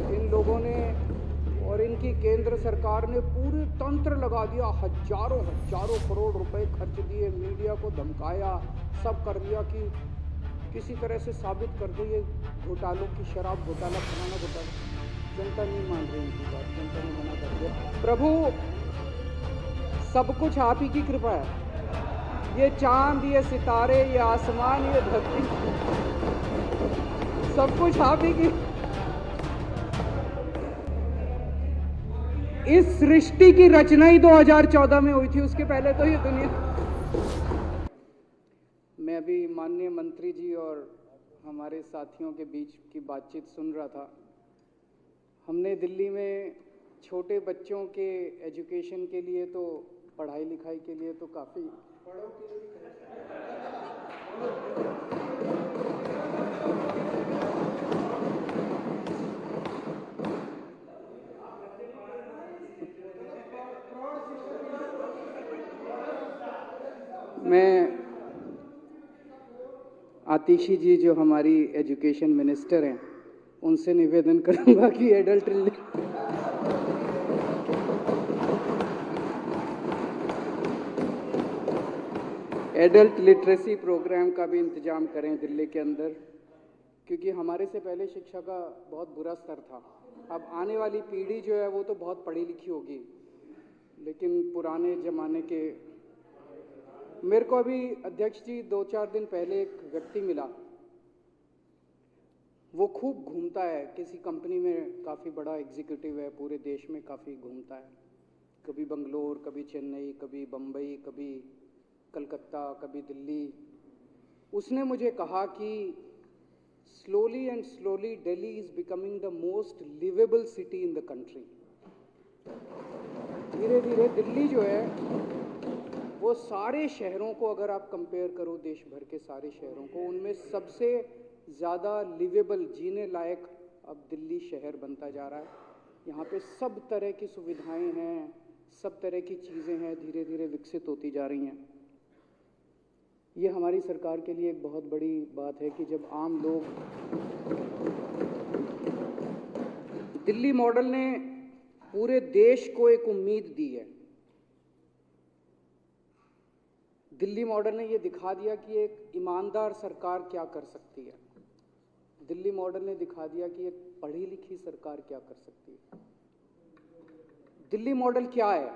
इन लोगों ने और इनकी केंद्र सरकार ने पूरे तंत्र लगा दिया, हजारों करोड़ रुपए खर्च दिए, मीडिया को धमकाया, सब कर दिया कि किसी तरह से साबित कर दो ये घोटालों की, शराब घोटाला, फलाना घोटाला। जनता नहीं मान रही इनकी बात, जनता ने मना कर दिया। प्रभु, सब कुछ आप ही की कृपा है। ये चांद, ये सितारे, ये आसमान, ये धरती, सब कुछ आप ही की। इस सृष्टि की रचना ही 2014 में हुई थी, उसके पहले तो ये दुनिया। मैं अभी माननीय मंत्री जी और हमारे साथियों के बीच की बातचीत सुन रहा था। हमने दिल्ली में छोटे बच्चों के एजुकेशन के लिए तो, पढ़ाई लिखाई के लिए तो काफ़ी मैं आतिशी जी जो हमारी एजुकेशन मिनिस्टर हैं, उनसे निवेदन करूंगा कि एडल्ट लिटरेसी प्रोग्राम का भी इंतजाम करें दिल्ली के अंदर, क्योंकि हमारे से पहले शिक्षा का बहुत बुरा स्तर था। अब आने वाली पीढ़ी जो है वो तो बहुत पढ़ी लिखी होगी, लेकिन पुराने ज़माने के, मेरे को अभी अध्यक्ष जी 2-4 दिन पहले एक व्यक्ति मिला, वो खूब घूमता है, किसी कंपनी में काफ़ी बड़ा एग्जीक्यूटिव है, पूरे देश में काफ़ी घूमता है, कभी बंगलोर, कभी चेन्नई, कभी बम्बई, कभी कलकत्ता, कभी दिल्ली। उसने मुझे कहा कि slowly and slowly Delhi is becoming the most livable city in the country. धीरे धीरे दिल्ली जो है वो सारे शहरों को, अगर आप कंपेयर करो देश भर के सारे शहरों को, उनमें सबसे ज़्यादा लिवेबल, जीने लायक अब दिल्ली शहर बनता जा रहा है। यहाँ पे सब तरह की सुविधाएं हैं, सब तरह की चीज़ें हैं, धीरे धीरे विकसित होती जा रही हैं। ये हमारी सरकार के लिए एक बहुत बड़ी बात है कि जब आम लोग, दिल्ली मॉडल ने पूरे देश को एक उम्मीद दी है। दिल्ली मॉडल ने ये दिखा दिया कि एक ईमानदार सरकार क्या कर सकती है। दिल्ली मॉडल ने दिखा दिया कि एक पढ़ी लिखी सरकार क्या कर सकती है। दिल्ली मॉडल क्या है?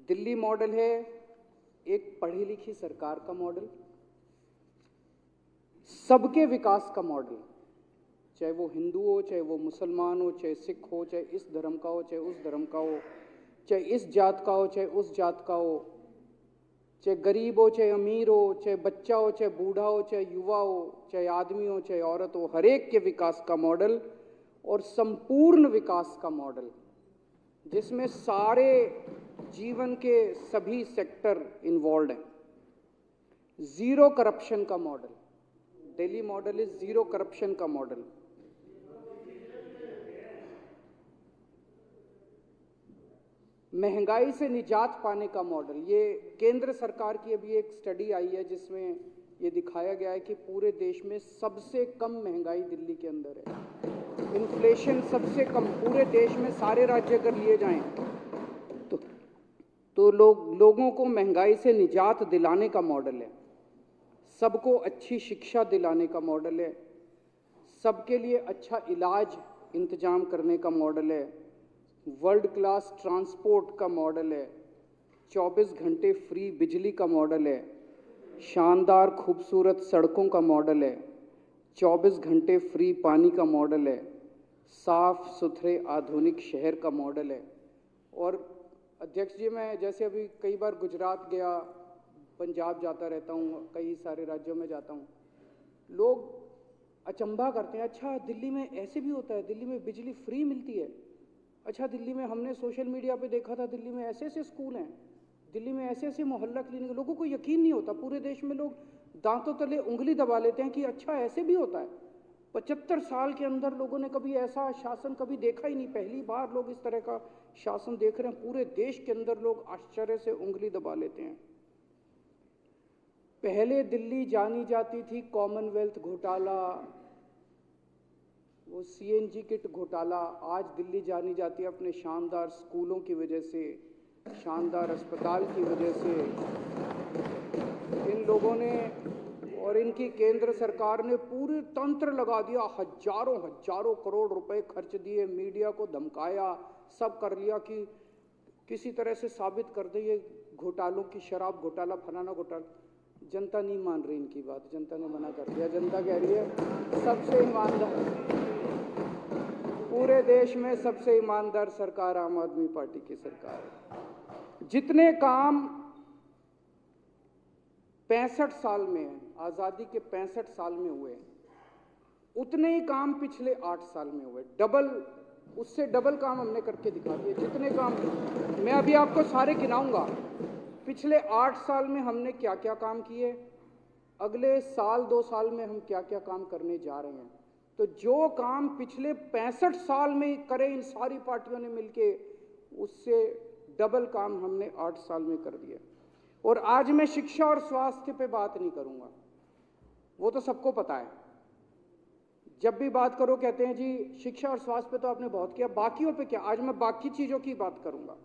दिल्ली मॉडल है एक पढ़ी लिखी सरकार का मॉडल, सबके विकास का मॉडल, चाहे वो हिंदू हो, चाहे वो मुसलमान हो, चाहे सिख हो, चाहे इस धर्म का हो, चाहे उस धर्म का हो, चाहे इस जात का हो, चाहे उस जात का हो, चाहे गरीब हो, चाहे अमीर हो, चाहे बच्चा हो, चाहे बूढ़ा हो, चाहे युवा हो, चाहे आदमी हो, चाहे औरत हो, हर एक के विकास का मॉडल और संपूर्ण विकास का मॉडल, जिसमें सारे जीवन के सभी सेक्टर इन्वॉल्व हैं। जीरो करप्शन का model, Delhi model is zero corruption का मॉडल। महंगाई से निजात पाने का मॉडल, ये केंद्र सरकार की अभी एक स्टडी आई है जिसमें ये दिखाया गया है कि पूरे देश में सबसे कम महंगाई दिल्ली के अंदर है। इन्फ्लेशन सबसे कम पूरे देश में, सारे राज्य अगर लिए जाएं तो लोगों को महंगाई से निजात दिलाने का मॉडल है, सबको अच्छी शिक्षा दिलाने का मॉडल है, सबके लिए अच्छा इलाज इंतजाम करने का मॉडल है, वर्ल्ड क्लास ट्रांसपोर्ट का मॉडल है, 24 घंटे फ्री बिजली का मॉडल है, शानदार खूबसूरत सड़कों का मॉडल है, 24 घंटे फ्री पानी का मॉडल है, साफ सुथरे आधुनिक शहर का मॉडल है। और अध्यक्ष जी, मैं जैसे अभी कई बार गुजरात गया, पंजाब जाता रहता हूँ, कई सारे राज्यों में जाता हूँ, लोग अचंभा करते हैं, अच्छा दिल्ली में ऐसे भी होता है, दिल्ली में बिजली फ्री मिलती है, अच्छा दिल्ली में, हमने सोशल मीडिया पे देखा था, दिल्ली में ऐसे ऐसे स्कूल हैं, दिल्ली में ऐसे ऐसे मोहल्ला क्लिनिक। लोगों को यकीन नहीं होता, पूरे देश में लोग दांतों तले उंगली दबा लेते हैं कि अच्छा ऐसे भी होता है। 75 साल के अंदर लोगों ने कभी ऐसा शासन कभी देखा ही नहीं, पहली बार लोग इस तरह का शासन देख रहे हैं। पूरे देश के अंदर लोग आश्चर्य से उंगली दबा लेते हैं। पहले दिल्ली जानी जाती थी कॉमनवेल्थ घोटाला, वो सीएनजी किट घोटाला आज दिल्ली जानी जाती है अपने शानदार स्कूलों की वजह से, शानदार अस्पताल की वजह से। इन लोगों ने और इनकी केंद्र सरकार ने पूरे तंत्र लगा दिया, हजारों हजारों करोड़ रुपए खर्च दिए, मीडिया को धमकाया, सब कर लिया कि किसी तरह से साबित कर दे ये घोटालों की, शराब घोटाला, फलाना घोटाला। जनता नहीं मान रही इनकी बात, जनता ने मना कर दिया। जनता कह रही है सबसे ईमानदार, पूरे देश में सबसे ईमानदार सरकार आम आदमी पार्टी की सरकार है। जितने काम 65 साल में, आजादी के 65 साल में हुए, उतने ही काम पिछले 8 साल में हुए। डबल, उससे डबल काम हमने करके दिखा दिए। जितने काम मैं अभी आपको सारे गिनाऊंगा, पिछले 8 साल में हमने क्या क्या काम किए, अगले साल 2 साल में हम क्या क्या काम करने जा रहे हैं। तो जो काम पिछले 65 साल में करे इन सारी पार्टियों ने मिलके, उससे डबल काम हमने 8 साल में कर दिया। और आज मैं शिक्षा और स्वास्थ्य पे बात नहीं करूंगा, वो तो सबको पता है। जब भी बात करो कहते हैं जी शिक्षा और स्वास्थ्य पे तो आपने बहुत किया, बाकियों पे क्या। आज मैं बाकी चीजों की बात करूंगा।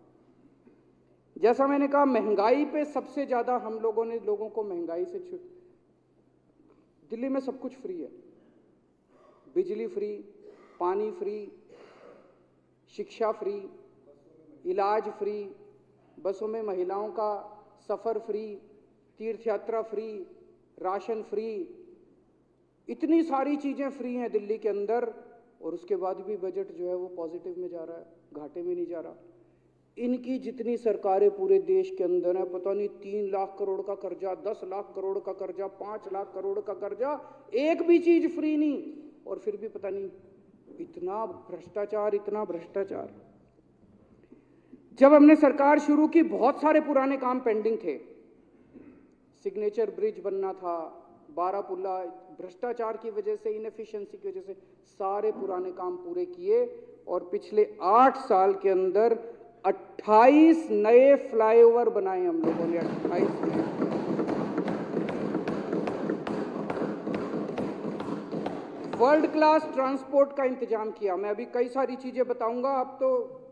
जैसा मैंने कहा, महंगाई पे सबसे ज्यादा हम लोगों ने लोगों को महंगाई से दिल्ली में सब कुछ फ्री है, बिजली फ्री, पानी फ्री, शिक्षा फ्री, इलाज फ्री, बसों में महिलाओं का सफर फ्री, तीर्थ यात्रा फ्री, राशन फ्री, इतनी सारी चीजें फ्री हैं दिल्ली के अंदर। और उसके बाद भी बजट जो है वो पॉजिटिव में जा रहा है, घाटे में नहीं जा रहा। इनकी जितनी सरकारें पूरे देश के अंदर है, पता नहीं 3 लाख करोड़ का कर्जा, 10 लाख करोड़ का कर्जा, 5 लाख करोड़ का कर्जा, एक भी चीज फ्री नहीं। और फिर भी पता नहीं इतना भ्रष्टाचार, इतना भ्रष्टाचार। जब हमने सरकार शुरू की, बहुत सारे पुराने काम पेंडिंग थे। सिग्नेचर ब्रिज बनना था, बारापुल्ला, भ्रष्टाचार की वजह से, इनएफिशिएंसी की वजह से सारे पुराने काम पूरे किए। और पिछले 8 साल के अंदर 28 नए फ्लाईओवर बनाए हम लोगों ने, 28 नए। वर्ल्ड क्लास ट्रांसपोर्ट का इंतजाम किया। मैं अभी कई सारी चीजें बताऊंगा। आप तो,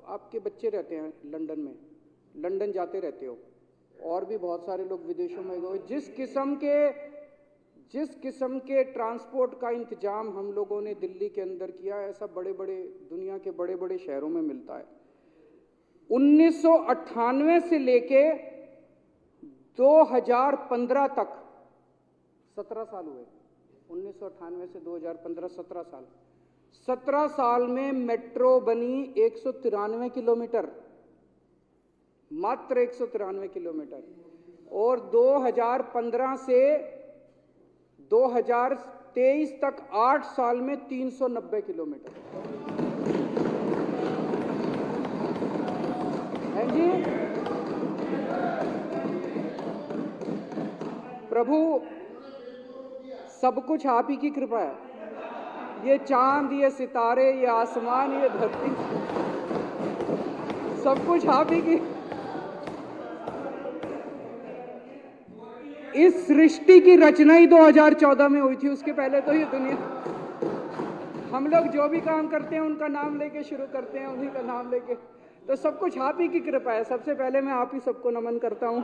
आपके बच्चे रहते हैं लंदन में, लंदन जाते रहते हो, और भी बहुत सारे लोग विदेशों में गए। जिस किस्म के ट्रांसपोर्ट का इंतजाम हम लोगों ने दिल्ली के अंदर किया, ऐसा बड़े बड़े दुनिया के बड़े बड़े शहरों में मिलता है। 1998 से लेके 2015 तक 17 साल हुए। 1998 से 2015 17 साल। 17 साल में मेट्रो बनी 193 किलोमीटर, मात्र 193 किलोमीटर। और 2015 से 2023 तक 8 साल में 390 किलोमीटर। हैं जी? प्रभु, सब कुछ आप ही की कृपा है। ये चांद, ये सितारे, ये आसमान, ये धरती, सब कुछ आप ही की। इस सृष्टि की रचना ही 2014 में हुई थी, उसके पहले तो ये दुनिया, हम लोग जो भी काम करते हैं उनका नाम लेके शुरू करते हैं, उन्हीं का नाम लेके। तो सब कुछ आप ही की कृपा है। सबसे पहले मैं आप ही सबको नमन करता हूं।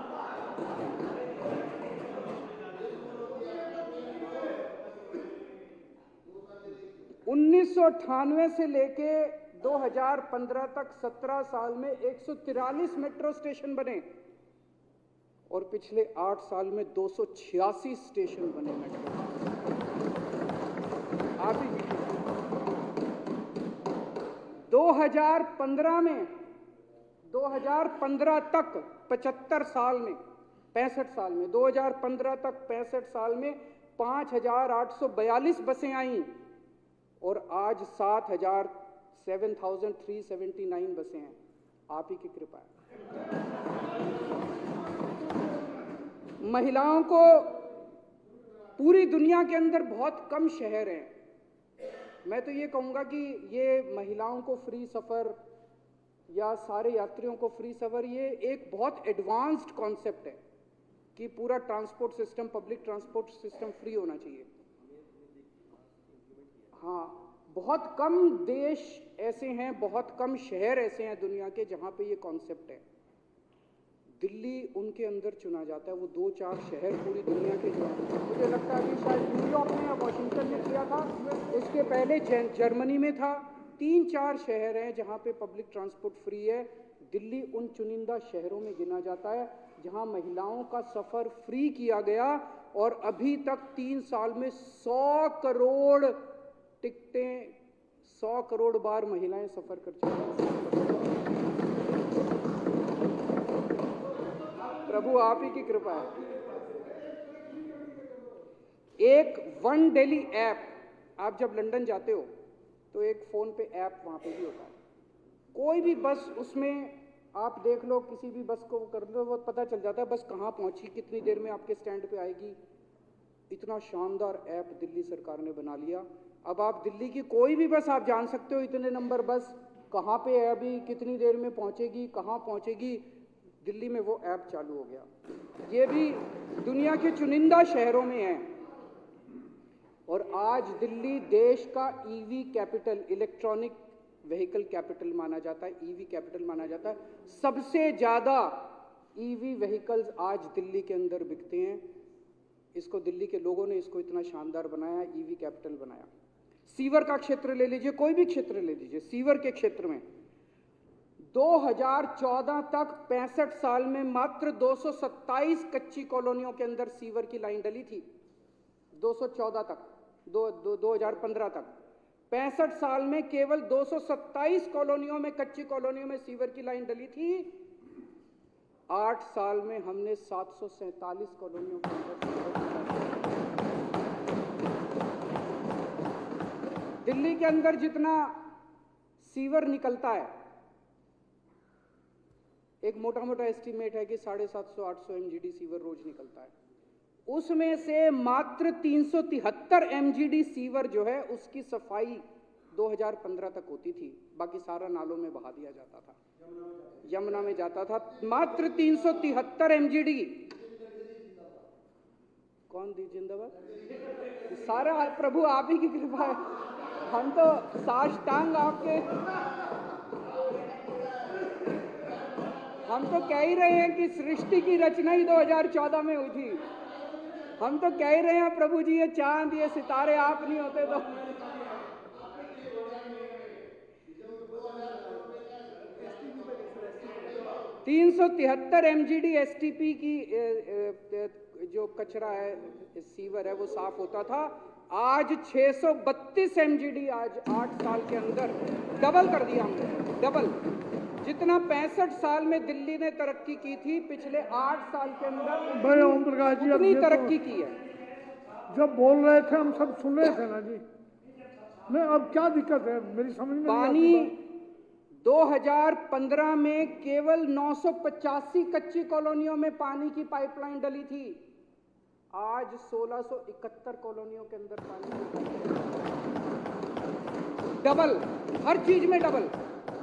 उन्नीस से लेके 2015 तक 17 साल में 143 मेट्रो स्टेशन बने। और पिछले 8 साल में 286 स्टेशन बने मेट्रो। आप ही 2015 तक 75 साल में, 65 साल में, 2015 तक 65 साल में 5,842 बसें आईं। और आज 7,379 बसें हैं। आप ही की कृपा है। महिलाओं को, पूरी दुनिया के अंदर बहुत कम शहर हैं, मैं तो ये कहूंगा कि ये महिलाओं को फ्री सफर या सारे यात्रियों को फ्री सफर, ये एक बहुत एडवांस्ड कॉन्सेप्ट है कि पूरा transport system, public transport system free होना चाहिए। हाँ, बहुत कम देश ऐसे हैं, बहुत कम शहर ऐसे हैं दुनिया के जहां पे ये कॉन्सेप्ट है। दिल्ली उनके अंदर चुना जाता है। वो 2-4 शहर पूरी दुनिया के जो, मुझे लगता है कि शायद न्यूयॉर्क में या वॉशिंगटन में किया था, उसके पहले जर्मनी में था। 3-4 शहर हैं जहां पे पब्लिक ट्रांसपोर्ट फ्री है। दिल्ली उन चुनिंदा शहरों में गिना जाता है जहां महिलाओं का सफ़र फ्री किया गया, और अभी तक 3 साल में 100 करोड़ टिकटें, 100 करोड़ बार महिलाएं सफ़र कर चुकी हैं। प्रभु आप ही की कृपा है। एक वन दिल्ली ऐप, आप जब लंदन जाते हो तो एक फ़ोन पे ऐप वहाँ पे भी होता है। कोई भी बस, उसमें आप देख लो, किसी भी बस को कर लो, वो पता चल जाता है बस कहाँ पहुँची, कितनी देर में आपके स्टैंड पे आएगी। इतना शानदार ऐप दिल्ली सरकार ने बना लिया। अब आप दिल्ली की कोई भी बस आप जान सकते हो, इतने नंबर बस कहाँ पे है, अभी कितनी देर में पहुँचेगी, कहाँ पहुँचेगी। दिल्ली में वो ऐप चालू हो गया। ये भी दुनिया के चुनिंदा शहरों में है। और आज दिल्ली देश का EV capital, electronic vehicle capital माना जाता है, ईवी कैपिटल माना जाता है। सबसे ज़्यादा ईवी व्हीकल्स आज दिल्ली के अंदर बिकते हैं। इसको दिल्ली के लोगों ने इसको इतना शानदार बनाया, ईवी कैपिटल बनाया। सीवर का क्षेत्र ले लीजिए, कोई भी क्षेत्र ले लीजिए, सीवर के क्षेत्र में 2014 तक 65 साल में मात्र 227 कच्ची कॉलोनियों के अंदर सीवर की लाइन डली थी। 214 तक, 2015 तक 65 साल में केवल 227 कॉलोनियों में, कच्ची कॉलोनियों में सीवर की लाइन डली थी। 8 साल में हमने 747 कॉलोनियों के अंदर। दिल्ली के अंदर जितना सीवर निकलता है, एक मोटा मोटा एस्टीमेट है कि 750-800 MGD सीवर रोज निकलता है। उसमें से मात्र 373 MGD सीवर जो है उसकी सफाई 2015 तक होती थी, बाकी सारा नालों में बहा दिया जाता था, यमुना में जाता था। मात्र 373 MGD। कौन दी जिंदाबाद? सारा प्रभु आप ही की कृपा है। हम तो साष्टांग आपके, हम तो कह ही रहे हैं कि सृष्टि की रचना ही 2014 में हुई थी। हम तो कह ही रहे हैं प्रभु जी, ये चांद ये सितारे आप नहीं होते तो। 373 MGD STP की जो कचरा है, सीवर है, वो साफ होता था। आज 632 MGD, आज 8 साल के अंदर डबल कर दिया हमने, डबल। जितना 65 साल में दिल्ली ने तरक्की की थी, पिछले 8 साल के अंदर भाई ओम प्रकाश जी उतनी तरक्की की है। जब बोल रहे थे हम सब सुन रहे थे ना जी। नहीं, अब क्या दिक्कत है मेरी समझ में नहीं पानी आती। 2015 में केवल 985 कच्ची कॉलोनियों में पानी की पाइपलाइन डली थी। आज 1671 कॉलोनियों के अंदर पानी, डबल, हर चीज में डबल।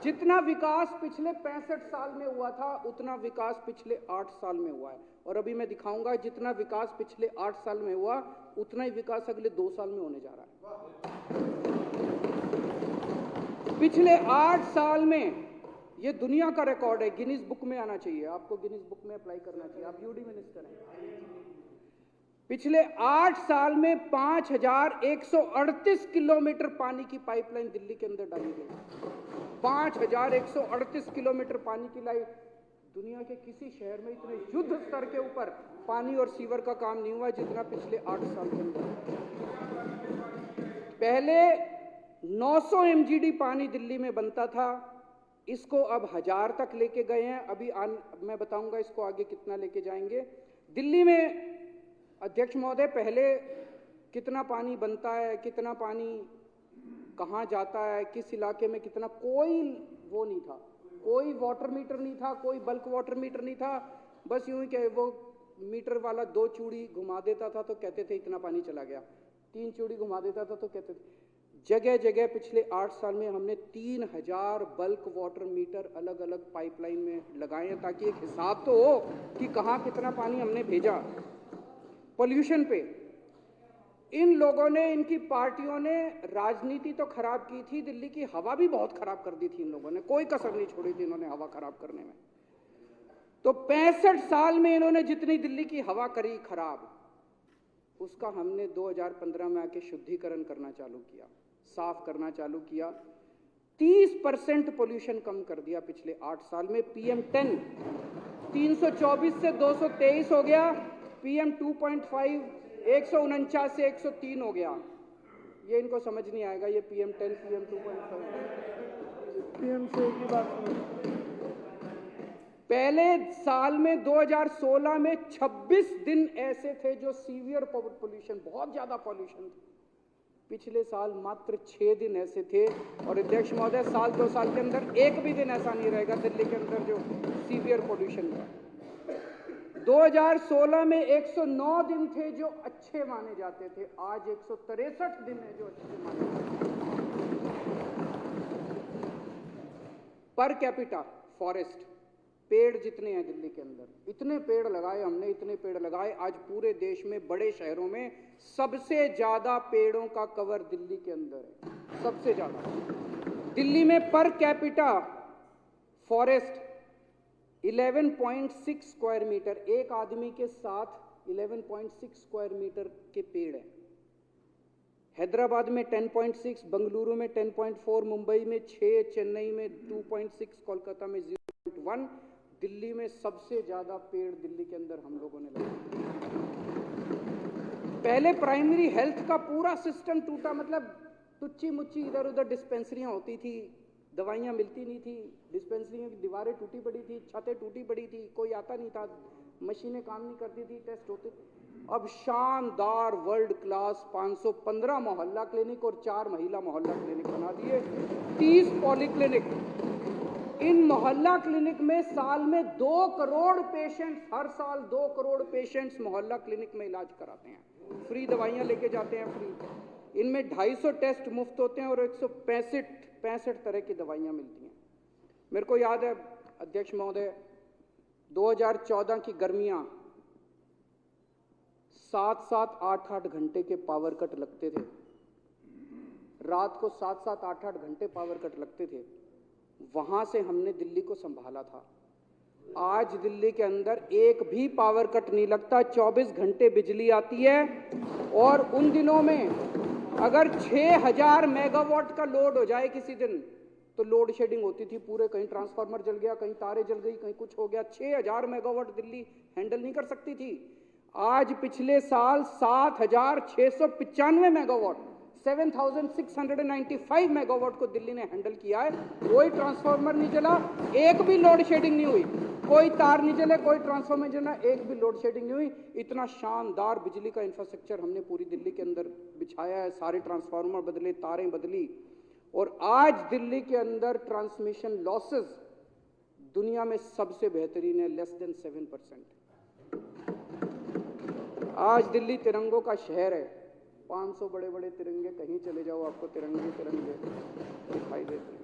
जितना विकास पिछले 65 साल में हुआ था, उतना विकास पिछले 8 साल में हुआ है। और अभी मैं दिखाऊंगा, जितना विकास पिछले 8 साल में हुआ, उतना ही विकास अगले 2 साल में होने जा रहा है। पिछले 8 साल में ये दुनिया का रिकॉर्ड है, गिनीज बुक में आना चाहिए। आपको गिनीज बुक में अप्लाई करना चाहिए, आप यूडी मिनिस्टर हैं। पिछले 8 साल में 5138 किलोमीटर पानी की पाइपलाइन दिल्ली के अंदर डाली गई। 5138 किलोमीटर पानी की लाइन। दुनिया के किसी शहर में इतने युद्ध स्तर के ऊपर पानी और सीवर का काम नहीं हुआ जितना पिछले 8 साल के अंदर। पहले 900 MGD पानी दिल्ली में बनता था, इसको अब 1000 तक लेके गए हैं। अभी मैं बताऊंगा इसको आगे कितना लेके जाएंगे। दिल्ली में अध्यक्ष महोदय, पहले कितना पानी बनता है, कितना पानी कहाँ जाता है, किस इलाके में कितना, कोई वो नहीं था, कोई वाटर मीटर नहीं था, कोई बल्क वाटर मीटर नहीं था। बस यूं ही कि वो मीटर वाला 2 चूड़ी घुमा देता था तो कहते थे इतना पानी चला गया, 3 चूड़ी घुमा देता था तो कहते थे। जगह जगह पिछले 8 साल में हमने 3000 बल्क वाटर मीटर अलग अलग पाइपलाइन में लगाए हैं, ताकि एक हिसाब तो हो कि कहाँ कितना पानी हमने भेजा। पॉल्यूशन पे इन लोगों ने, इनकी पार्टियों ने राजनीति तो खराब की थी, दिल्ली की हवा भी बहुत खराब कर दी थी इन लोगों ने, कोई कसर नहीं छोड़ी थी इन्होंने हवा खराब करने में। तो 65 साल में इन्होंने जितनी दिल्ली की हवा करी खराब, उसका हमने 2015 में आके शुद्धिकरण करना चालू किया, साफ करना चालू किया। 30% पोल्यूशन कम कर दिया पिछले 8 साल में। PM10 324 से 223 हो गया, PM 2.5 149 से 103 हो गया। ये इनको समझ नहीं आएगा, ये PM10 PM 2.5 PM से की बात। पहले साल में 2016 में 26 दिन ऐसे थे जो सीवियर पोल्यूशन, बहुत ज्यादा पोल्यूशन थे। पिछले साल मात्र 6 दिन ऐसे थे। और अध्यक्ष महोदय, साल 2 साल के अंदर एक भी दिन ऐसा नहीं रहेगा दिल्ली के अंदर जो सीवियर पोल्यूशन था। 2016 में 109 दिन थे जो अच्छे माने जाते थे, आज 163 दिन है जो अच्छे माने जाते हैं। पर कैपिटा फॉरेस्ट, पेड़ जितने हैं दिल्ली के अंदर, इतने पेड़ लगाए हमने, इतने पेड़ लगाए। आज पूरे देश में बड़े शहरों में सबसे ज्यादा पेड़ों का कवर दिल्ली के अंदर है, सबसे ज्यादा। दिल्ली में per capita forest 11.6 square metre, एक आदमी के साथ 11.6 स्क्वायर मीटर के पेड़ है। हैदराबाद में 10.6, बेंगलुरु में 10.4, मुंबई में 6, चेन्नई में 2.6, कोलकाता में 0.1। दिल्ली में सबसे ज्यादा पेड़ दिल्ली के अंदर हम लोगों ने लगाए। पहले प्राइमरी हेल्थ का पूरा सिस्टम टूटा, मतलब तुच्ची मुच्ची इधर उधर डिस्पेंसरियां होती थी, दवाइयां मिलती नहीं थी, डिस्पेंसरियों की दीवारें टूटी पड़ी थी, छतें टूटी पड़ी थी, कोई आता नहीं था, मशीनें काम नहीं करती थी, टेस्ट होते। अब शानदार वर्ल्ड क्लास 515 मोहल्ला क्लिनिक और 4 महिला मोहल्ला क्लिनिक बना दिए, 30 पॉलीक्लिनिक। इन मोहल्ला क्लिनिक में साल में 2 करोड़ पेशेंट्स, हर साल 2 करोड़ पेशेंट्स मोहल्ला क्लिनिक में इलाज कराते हैं, फ्री दवाइयां लेके जाते हैं, फ्री। इनमें 250 टेस्ट मुफ्त होते हैं और 165 तरह की दवाइयां मिलती हैं। मेरे को याद है अध्यक्ष महोदय, 2014 की गर्मियां, 7-7, 8-8 घंटे के पावर कट लगते थे, रात को 7-7, 8-8 घंटे पावर कट लगते थे। वहां से हमने दिल्ली को संभाला था। आज दिल्ली के अंदर एक भी पावर कट नहीं लगता, 24 घंटे बिजली आती है। और उन दिनों में अगर 6000 मेगावाट का लोड हो जाए किसी दिन, तो लोड शेडिंग होती थी पूरे, कहीं ट्रांसफार्मर जल गया, कहीं तारें जल गई, कहीं कुछ हो गया। 6000 मेगावाट दिल्ली हैंडल नहीं कर सकती थी। आज पिछले साल 7695 मेगावाट, 7695 मेगावाट को दिल्ली ने हैंडल किया है। कोई ट्रांसफार्मर नहीं जला, एक भी लोड शेडिंग नहीं हुई, कोई तार नहीं जले, कोई ट्रांसफार्मर नहीं जला, एक भी लोड शेडिंग नहीं हुई। इतना शानदार बिजली का इंफ्रास्ट्रक्चर हमने पूरी दिल्ली के अंदर बिछाया है, सारे ट्रांसफार्मर बदले, तारें बदली। और आज दिल्ली के अंदर ट्रांसमिशन लॉसेस दुनिया में सबसे बेहतरीन है, less than 7%। आज दिल्ली तिरंगों का शहर है, 500 बड़े बड़े तिरंगे, कहीं चले जाओ आपको तिरंगे तिरंगे दिखाई देते हैं।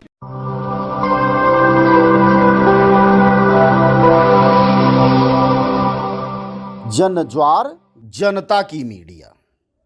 जन ज्वार जनता की मीडिया।